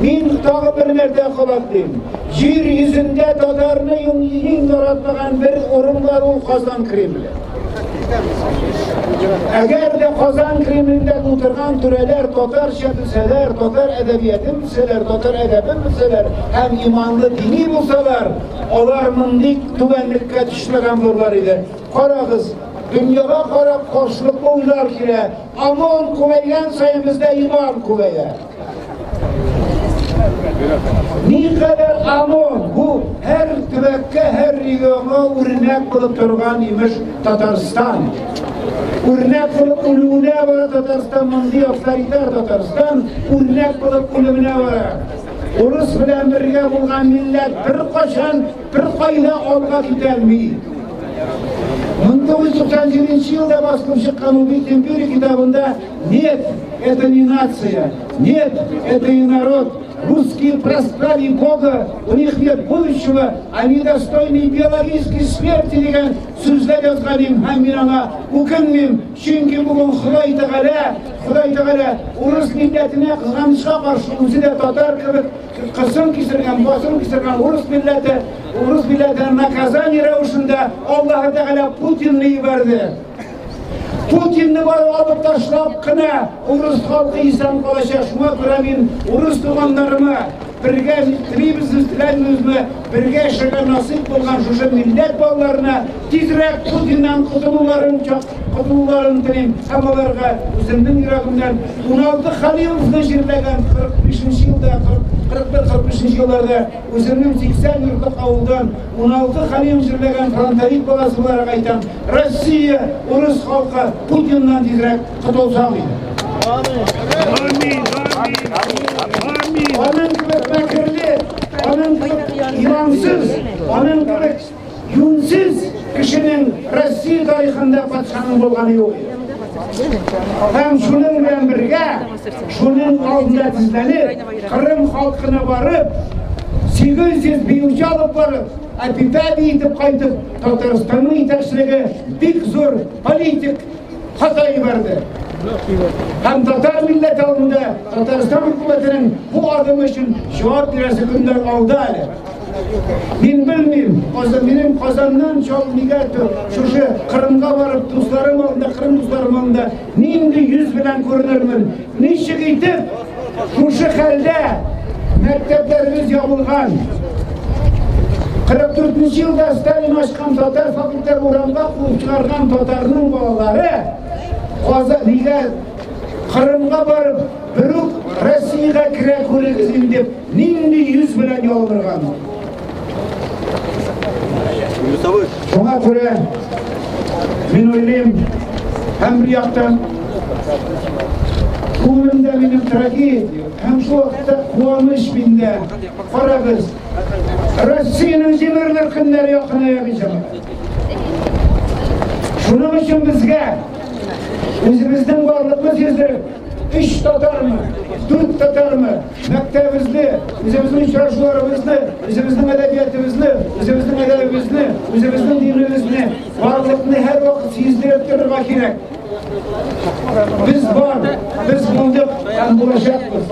Мен тағы бір нәрсе қылатым. Жер yüzünde Tatarны ең яратпаған бір орын бар, ол Қазан Кремлі. Әгер де Қазан Кремлінде отырған түрелер татарша білселер, татар әдебиетін білселер, татар әдебін білселер, һәм иманлы дини болсалар, олар мындик түбәнлеккә төшмәгән булырлар иде. Карагыз, дөньяга карап каршылыклы уйлар килә. Аман күбәйгән сайын бездә иман күбәя. Никадәр аман, bu her төбәккә, her регионга үрнәк булып торган имеш Татарстан. Үрнәк булып үлүенә бара Татарстан, мондый авторитар Татарстан үрнәк булып үлүенә бара. Урыс белән бергә булган милләт бер качан, бер кайда алга китә алмый. 1997 елда басылып чыккан «Убить империю» китабында нет, это не нация, нет, это не народ. Русские проспали Бога, у них нет будущего, они достойны биологической смерти деген сүзләр язганым, һәм мин аңа үкенмим, чөнки бүген Ходай Тәгалә урыс милләтенә кызганычка каршы үзе дә татар кебек кысым кисергән, басым кисергән урыс милләтенә наказание рәвешендә Аллаһ Тәгалә Путинны ибәрде. Путинны алып ташлап кына урыс халкы исән калачак. Шуңа күрә мин урыс туганнарыма бергә теләйбезме, бергә яшәргә насыйп булган шушы милләт балаларына тизрәк Путиннан котылуларын телим. Һәм аларга үземнең йөрәгемнән 16 Халиловны җирләгән 45 елда, 41-45 елларда үземнең 80 йортлык авылдан 16 Халилов җирләгән фронтовик баласы буларак әйтәм. Россия, урыс халкы Путиннан тизрәк котылса иде. Амин. Onun gibi fakirli, onun gibi imansız, onun gibi yünsüz kişinin Россия tarihinde patşanın bulganı yok. Hem şunun bilen birge, şunun aldında tizlenip, Kırım halkına varıp, 800 biyucu alıp varıp, Apipadi itip kaytıp, Tataristan'ın yetakçılığı bik zor politik hatayı verdi. Hem Tatar milleti alında Tataristan hükümetinin bu adım için cevap veresi günler aldı hali. Ben bilmeyeyim, benim Kazan'dan çok nigatı, şu Kırım'a varıp dostlarım alında, Kırım dostlarım alında neyimde yüz bilen görünürmün. Neşik itip, şu halde mekteplerimiz yapılgan. 44 yılda Stalin açkan Tatar fakülteler uğramda kulup çıkargan Tatar'ın balaları Kırım'a varıp bürük Rossiyaga kire ko'rgizim deb nindi yüz bilan yoldirgan. Şuna göre men o'ylayman, hem bir yoqdan ko'nglimda mening tragediya, hem shu vaqtda quvonch menda. Qarag'iz, Rossiyaning jimirlar kunlari yaqinayapti. Shuning uchun bizga o'zimizning borlig'imiz yezdirib, 3 Tatarmı, 4 Tatarmı, mektebimizni, o'zimizning uchrashuvlarimizni, o'zimizning adabiyotimizni, o'zimizning adabimizni, o'zimizning dinimizni, borliqni har vaqt sezdirib turishga kerak. Biz bor, biz bo'ldik, ham bo'lacakmiz.